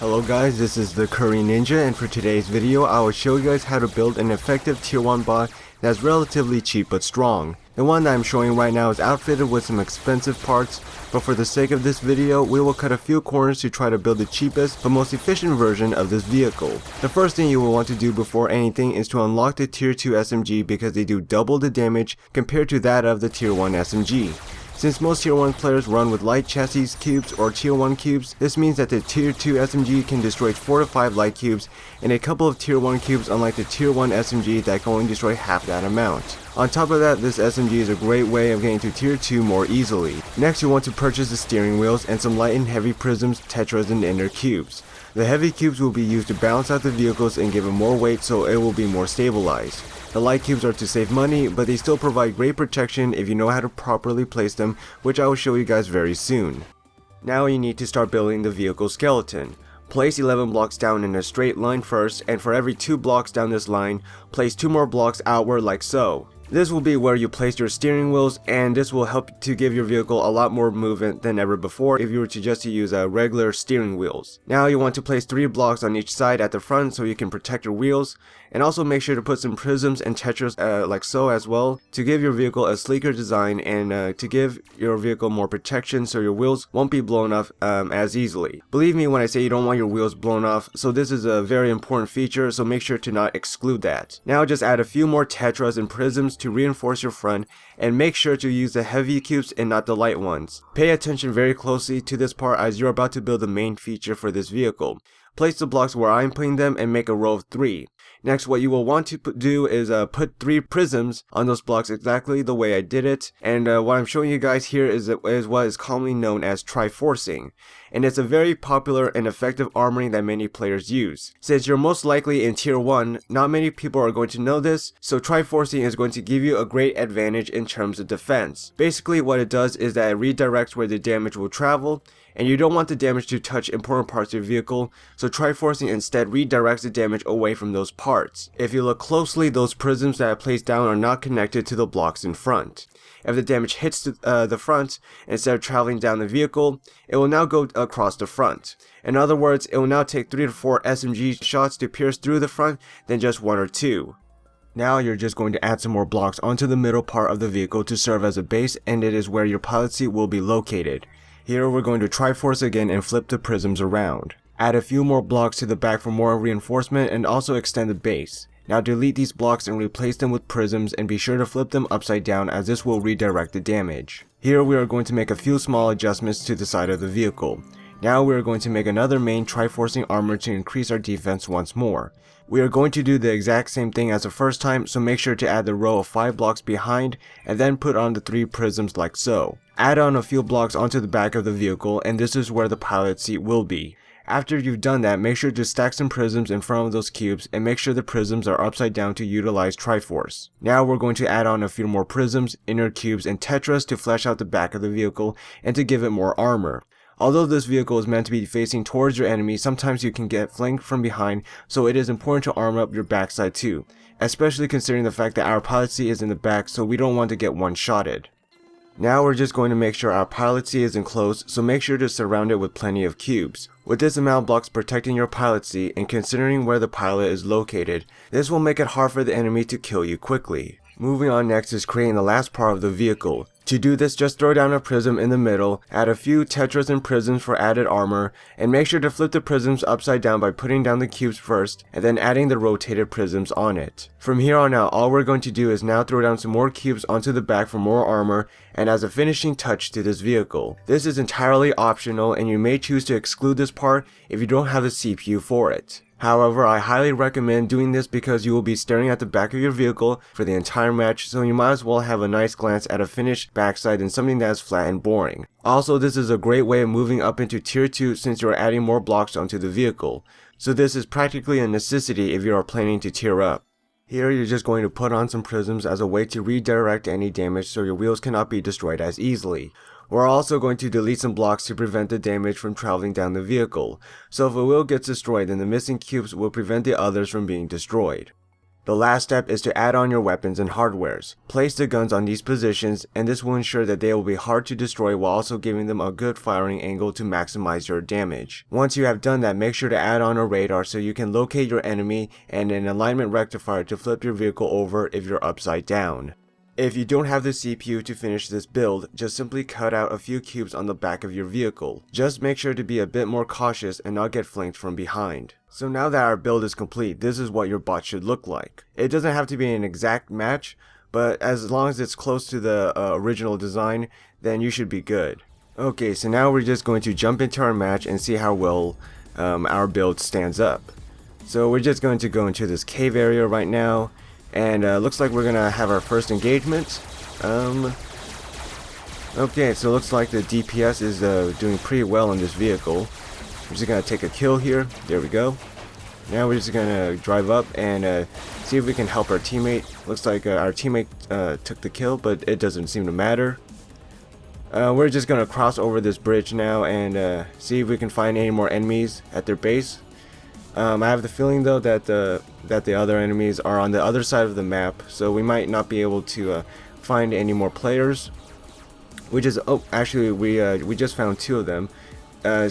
Hello guys, this is the CurryNinja, and for today's video I will show you guys how to build an effective tier 1 bot that's relatively cheap but strong. The one that I'm showing right now is outfitted with some expensive parts, but for the sake of this video we will cut a few corners to try to build the cheapest but most efficient version of this vehicle. The first thing you will want to do before anything is to unlock the tier 2 SMG because they do double the damage compared to that of the tier 1 SMG. Since most tier 1 players run with light chassis cubes or tier 1 cubes, this means that the tier 2 SMG can destroy 4 to 5 light cubes and a couple of tier 1 cubes, unlike the tier 1 SMG that can only destroy half that amount. On top of that, this SMG is a great way of getting to tier 2 more easily. Next, you want to purchase the steering wheels and some light and heavy prisms, tetras, and inner cubes. The heavy cubes will be used to balance out the vehicles and give it more weight so it will be more stabilized. The light cubes are to save money, but they still provide great protection if you know how to properly place them, which I will show you guys very soon. Now you need to start building the vehicle skeleton. Place 11 blocks down in a straight line first, and for every 2 blocks down this line, place 2 more blocks outward like so. This will be where you place your steering wheels, and this will help to give your vehicle a lot more movement than ever before if you were to just use regular steering wheels. Now you want to place 3 blocks on each side at the front so you can protect your wheels, and also make sure to put some prisms and tetras like so as well to give your vehicle a sleeker design and to give your vehicle more protection so your wheels won't be blown off as easily. Believe me when I say you don't want your wheels blown off, so this is a very important feature, so make sure to not exclude that. Now just add a few more tetras and prisms to reinforce your front, and make sure to use the heavy cubes and not the light ones. Pay attention very closely to this part as you're about to build the main feature for this vehicle. Place the blocks where I'm putting them and make a row of 3. Next, what you will want to do is put 3 prisms on those blocks exactly the way I did it, and what I'm showing you guys here is what is commonly known as triforcing, and it's a very popular and effective armoring that many players use. Since you're most likely in tier 1, not many people are going to know this, so triforcing is going to give you a great advantage in terms of defense. Basically what it does is that it redirects where the damage will travel, and you don't want the damage to touch important parts of your vehicle, so triforcing instead redirects the damage away from those parts. If you look closely, those prisms that I placed down are not connected to the blocks in front. If the damage hits the front, instead of traveling down the vehicle, it will now go across the front. In other words, it will now take 3 to 4 SMG shots to pierce through the front than just 1 or 2. Now you're just going to add some more blocks onto the middle part of the vehicle to serve as a base, and it is where your pilot seat will be located. Here we're going to triforce again and flip the prisms around. Add a few more blocks to the back for more reinforcement and also extend the base. Now delete these blocks and replace them with prisms, and be sure to flip them upside down as this will redirect the damage. Here we are going to make a few small adjustments to the side of the vehicle. Now we are going to make another main triforcing armor to increase our defense once more. We are going to do the exact same thing as the first time, so make sure to add the row of 5 blocks behind and then put on the 3 prisms like so. Add on a few blocks onto the back of the vehicle, and this is where the pilot seat will be. After you've done that, make sure to stack some prisms in front of those cubes and make sure the prisms are upside down to utilize Triforce. Now we're going to add on a few more prisms, inner cubes, and tetras to flesh out the back of the vehicle and to give it more armor. Although this vehicle is meant to be facing towards your enemy, sometimes you can get flanked from behind, so it is important to armor up your backside too, especially considering the fact that our pilot seat is in the back, so we don't want to get one-shotted. Now we're just going to make sure our pilot seat is enclosed, so make sure to surround it with plenty of cubes. With this amount of blocks protecting your pilot seat and considering where the pilot is located, this will make it hard for the enemy to kill you quickly. Moving on, next is creating the last part of the vehicle. To do this, just throw down a prism in the middle, add a few tetras and prisms for added armor, and make sure to flip the prisms upside down by putting down the cubes first, and then adding the rotated prisms on it. From here on out, all we're going to do is now throw down some more cubes onto the back for more armor, and as a finishing touch to this vehicle. This is entirely optional, and you may choose to exclude this part if you don't have the CPU for it. However, I highly recommend doing this because you will be staring at the back of your vehicle for the entire match, so you might as well have a nice glance at a finished backside than something that is flat and boring. Also, this is a great way of moving up into tier 2 since you are adding more blocks onto the vehicle. So this is practically a necessity if you are planning to tier up. Here you're just going to put on some prisms as a way to redirect any damage so your wheels cannot be destroyed as easily. We're also going to delete some blocks to prevent the damage from traveling down the vehicle, so if a wheel gets destroyed then the missing cubes will prevent the others from being destroyed. The last step is to add on your weapons and hardwares. Place the guns on these positions, and this will ensure that they will be hard to destroy while also giving them a good firing angle to maximize your damage. Once you have done that, make sure to add on a radar so you can locate your enemy and an alignment rectifier to flip your vehicle over if you're upside down. If you don't have the CPU to finish this build, just simply cut out a few cubes on the back of your vehicle. Just make sure to be a bit more cautious and not get flanked from behind. So now that our build is complete, this is what your bot should look like. It doesn't have to be an exact match, but as long as it's close to the original design, then you should be good. Okay, so now we're just going to jump into our match and see how well our build stands up. So we're just going to go into this cave area right now. And looks like we're gonna have our first engagement. Okay, so it looks like the DPS is doing pretty well on this vehicle. We're just gonna take a kill here. There we go. Now we're just gonna drive up and see if we can help our teammate. Looks like our teammate took the kill, but it doesn't seem to matter. We're just gonna cross over this bridge now and see if we can find any more enemies at their base. I have the feeling though that the other enemies are on the other side of the map, so we might not be able to find any more players. Actually we just found 2 of them.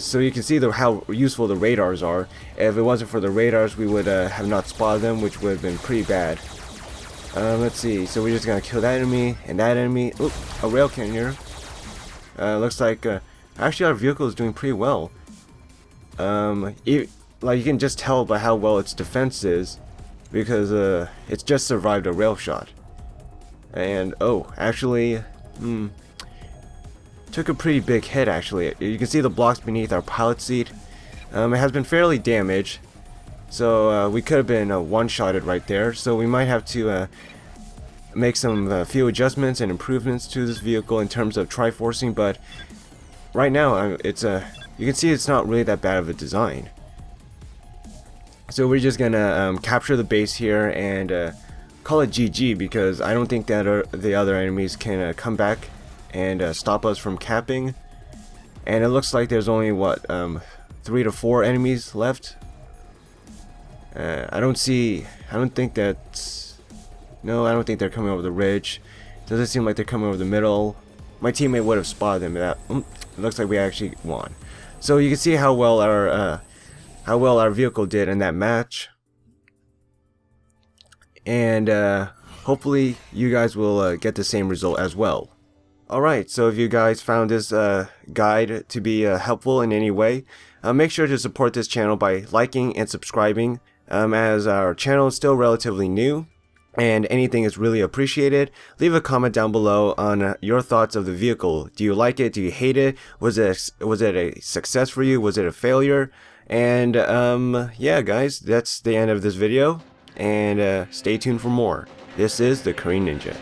So you can see how useful the radars are. If it wasn't for the radars, we would have not spotted them, which would have been pretty bad. Let's see. So we're just gonna kill that enemy and that enemy. Oop, a rail cannoner. Looks like actually our vehicle is doing pretty well. Like you can just tell by how well its defense is, because it's just survived a rail shot. And actually, took a pretty big hit actually. You can see the blocks beneath our pilot seat. It has been fairly damaged, so we could have been one-shotted right there. So we might have to make some few adjustments and improvements to this vehicle in terms of triforcing. But right now, you can see it's not really that bad of a design. So we're just gonna capture the base here and call it GG, because I don't think that the other enemies can come back and stop us from capping. And it looks like there's only 3 to 4 enemies left. I don't think they're coming over the ridge. Doesn't seem like they're coming over the middle. My teammate would have spotted them. It looks like we actually won. So you can see how well our vehicle did in that match, and hopefully you guys will get the same result as well. Alright, so if you guys found this guide to be helpful in any way, make sure to support this channel by liking and subscribing, as our channel is still relatively new and anything is really appreciated. Leave a comment down below on your thoughts of the vehicle. Do you like it? Do you hate it? Was it a success for you? Was it a failure? And yeah guys, that's the end of this video, and stay tuned for more. This is the CurryNinja.